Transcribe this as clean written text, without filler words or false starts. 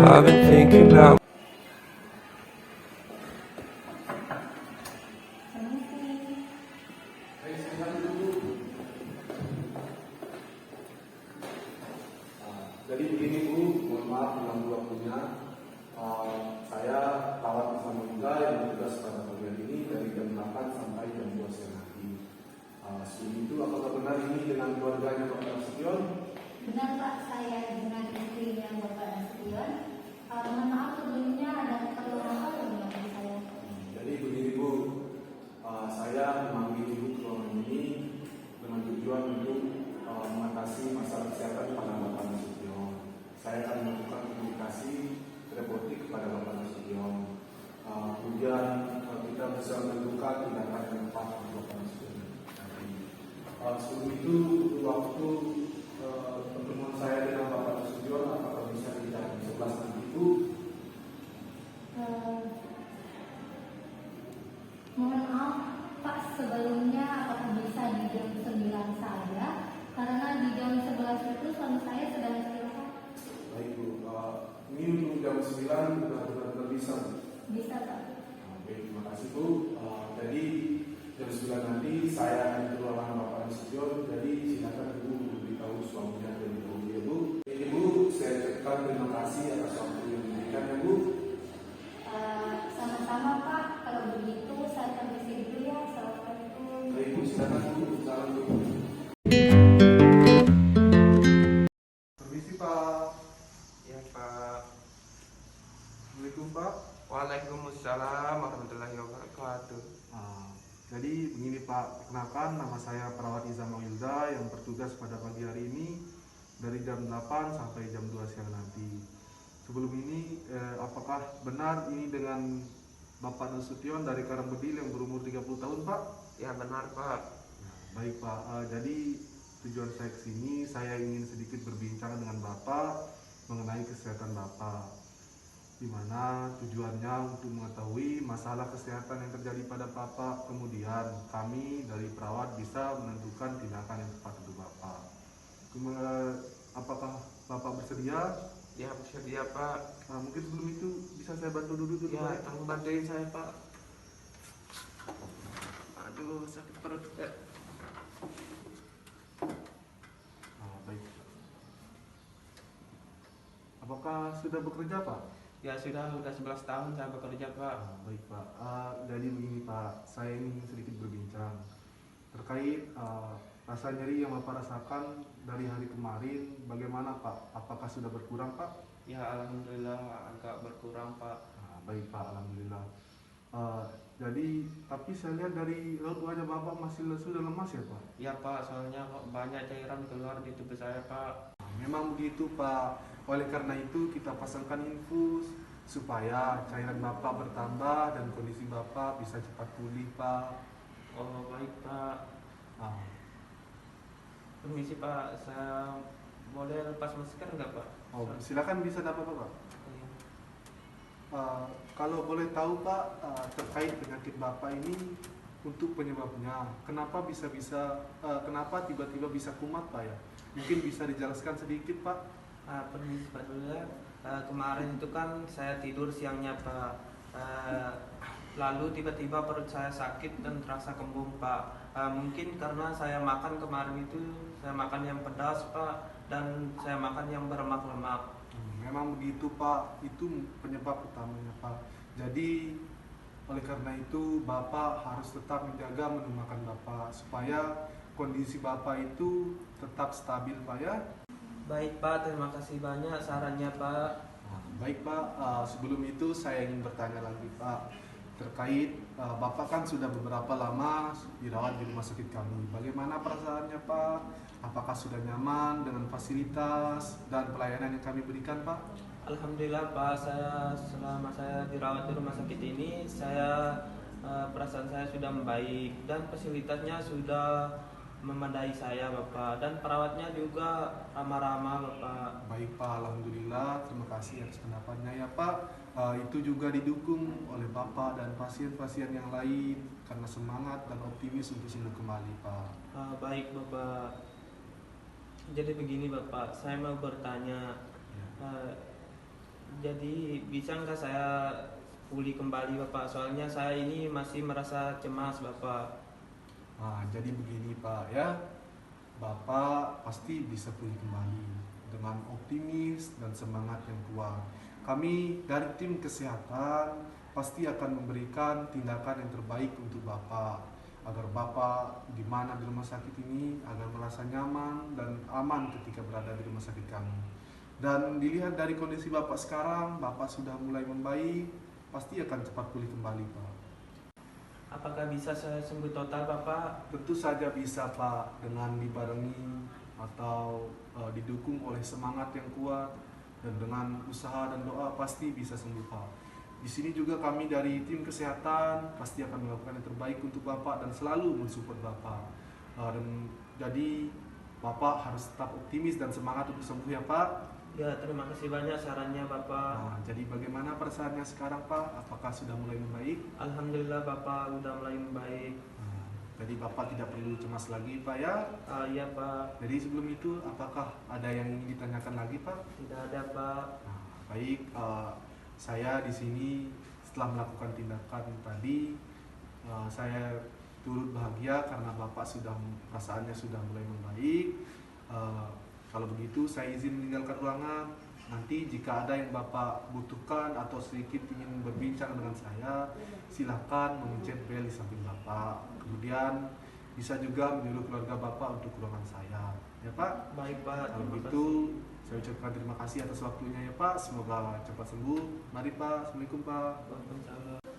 I've been thinking about. Jadi begini Bu, mohon maaf mengganggu waktunya. Saya perawat Islam Muda yang bertugas pada bagian ini dari jam 8 sampai jam 2 siang nanti. Sebelum itu, apakah benar ini dengan keluarganya Bapak Nasution? Benar Pak, saya dengan istrinya Bapak Nasution. Mohon maaf sebelumnya ada keperluan apa dengan saya? Jadi begini Bu, saya memanggil Ibu ke ruangan ini dengan tujuan untuk mengatasi masalah kesehatan pada Bapak Nasution. Saya akan melakukan komunikasi teleponik kepada Bapak Nasution. Kemudian kita bisa menentukan tindakan yang tepat untuk Bapak Nasution. Sebelum itu, waktu pertemuan saya dengan Bapak Nasution, apakah bisa di jam 11 nanti itu? Mohon maaf Pak, sebelumnya apakah bisa di jam 9 saja? Karena di jam 11 itu suami saya sedang istirahat. Baik Bu, ini untuk jam 9 benar-benar bisa Bu? Bisa Pak. Baik, terima kasih Bu. Jadi jam 9 nanti saya akan ke ruangan Bapak Nasution. Jadi silakan Ibu memberitahu suaminya terlebih dahulu ya Bu. Ini Bu, saya ucapkan terima kasih atas waktu yang diberikan ya Bu. Sama-sama Pak, kalau begitu saya permisi dulu ya. Assalamualaikum. Baik Bu, silakan Bu. Salam Bu. Permisi Pak. Ya Pak. Assalamualaikum Pak. Waalaikumsalam warahmatullahi wabarakatuh. Jadi begini Pak, perkenalkan nama saya perawat Izam Wilda yang bertugas pada pagi hari ini dari jam 8 sampai jam 2 siang nanti. Sebelum ini, apakah benar ini dengan Bapak Nasution dari Karangbedil yang berumur 30 tahun Pak? Ya benar Pak. Baik Pak, jadi tujuan saya kesini, saya ingin sedikit berbincang dengan Bapak mengenai kesehatan Bapak, di mana tujuannya untuk mengetahui masalah kesehatan yang terjadi pada Bapak. Kemudian kami dari perawat bisa menentukan tindakan yang tepat untuk Bapak. Apakah Bapak bersedia? Ya bersedia Pak. Mungkin sebelum itu bisa saya bantu duduk dulu Ya Pak? tolong bantuin saya Pak. Aduh sakit perut. Baik. Apakah sudah bekerja Pak? Ya sudah 11 tahun saya bekerja Pak. Baik Pak, jadi begini Pak, saya ingin sedikit berbincang terkait rasa nyeri yang Bapak rasakan dari hari kemarin. Bagaimana Pak? Apakah sudah berkurang Pak? Ya alhamdulillah agak berkurang Pak. Baik Pak, alhamdulillah. Jadi tapi saya lihat dari raut wajah Bapak masih lesu dan lemas ya Pak? Ya Pak, soalnya banyak cairan keluar di tubuh saya Pak. Memang begitu Pak. Oleh karena itu kita pasangkan infus supaya cairan Bapak bertambah dan kondisi Bapak bisa cepat pulih Pak. Oh baik Pak. Ah, Permisi Pak, saya boleh lepas masker nggak Pak? Silakan bisa dapat Pak. Iya. Kalau boleh tahu Pak, terkait penyakit Bapak ini untuk penyebabnya, kenapa kenapa tiba-tiba bisa kumat Pak ya? Mungkin bisa dijelaskan sedikit Pak? Permisi Pak Dula. Kemarin itu kan saya tidur siangnya Pak. Lalu tiba-tiba perut saya sakit dan terasa kembung Pak. Mungkin karena saya makan kemarin itu saya makan yang pedas Pak dan saya makan yang berlemak-lemak. Memang begitu Pak, itu penyebab utamanya Pak. Jadi oleh karena itu Bapak harus tetap menjaga menu makan Bapak supaya kondisi Bapak itu tetap stabil Pak ya. Baik Pak, terima kasih banyak sarannya Pak. Baik Pak, sebelum itu saya ingin bertanya lagi Pak terkait Bapak kan sudah beberapa lama dirawat di rumah sakit kami. Bagaimana perasaannya Pak? Apakah sudah nyaman dengan fasilitas dan pelayanan yang kami berikan Pak? Alhamdulillah Pak, selama saya dirawat di rumah sakit ini perasaan saya sudah membaik dan fasilitasnya sudah memadai saya Bapak, dan perawatnya juga ramah-ramah Bapak. Baik Pak, alhamdulillah, terima kasih atas pendapatnya ya Pak. Itu juga didukung oleh Bapak dan pasien-pasien yang lain karena semangat dan optimis untuk sembuh kembali Pak. Baik Bapak. Jadi begini Bapak, saya mau bertanya, Ya. Jadi bisa nggak saya pulih kembali Bapak? Soalnya saya ini masih merasa cemas Bapak. Nah, jadi begini Pak ya, Bapak pasti bisa pulih kembali dengan optimis dan semangat yang kuat. Kami dari tim kesehatan pasti akan memberikan tindakan yang terbaik untuk Bapak, agar Bapak di mana di rumah sakit ini agar merasa nyaman dan aman ketika berada di rumah sakit kami. Dan dilihat dari kondisi Bapak sekarang, Bapak sudah mulai membaik, pasti akan cepat pulih kembali Pak. Apakah bisa saya sembuh total Bapak? Tentu saja bisa Pak, dengan dibarengi atau didukung oleh semangat yang kuat dan dengan usaha dan doa pasti bisa sembuh Pak. Di sini juga kami dari tim kesehatan pasti akan melakukan yang terbaik untuk Bapak dan selalu mensupport Bapak. Dan jadi Bapak harus tetap optimis dan semangat untuk sembuh ya Pak. Ya, terima kasih banyak sarannya Bapak. Nah, jadi bagaimana perasaannya sekarang Pak? Apakah sudah mulai membaik? Alhamdulillah Bapak udah mulai membaik. Nah, jadi Bapak tidak perlu cemas lagi Pak ya. Iya Pak, Jadi sebelum itu apakah ada yang ingin ditanyakan lagi Pak? tidak ada Pak. Nah, baik, saya di sini setelah melakukan tindakan tadi, saya turut bahagia karena Bapak sudah perasaannya sudah mulai membaik. Kalau begitu saya izin meninggalkan ruangan. Nanti jika ada yang Bapak butuhkan atau sedikit ingin berbincang dengan saya, silakan memencet bel di samping Bapak. Kemudian bisa juga menyuruh keluarga Bapak untuk ke ruangan saya. Ya Pak? Baik Pak, Kalau terima begitu kasih. saya ucapkan terima kasih atas waktunya ya Pak. Semoga cepat sembuh. Mari Pak. Assalamualaikum Pak. Waalaikumsalam.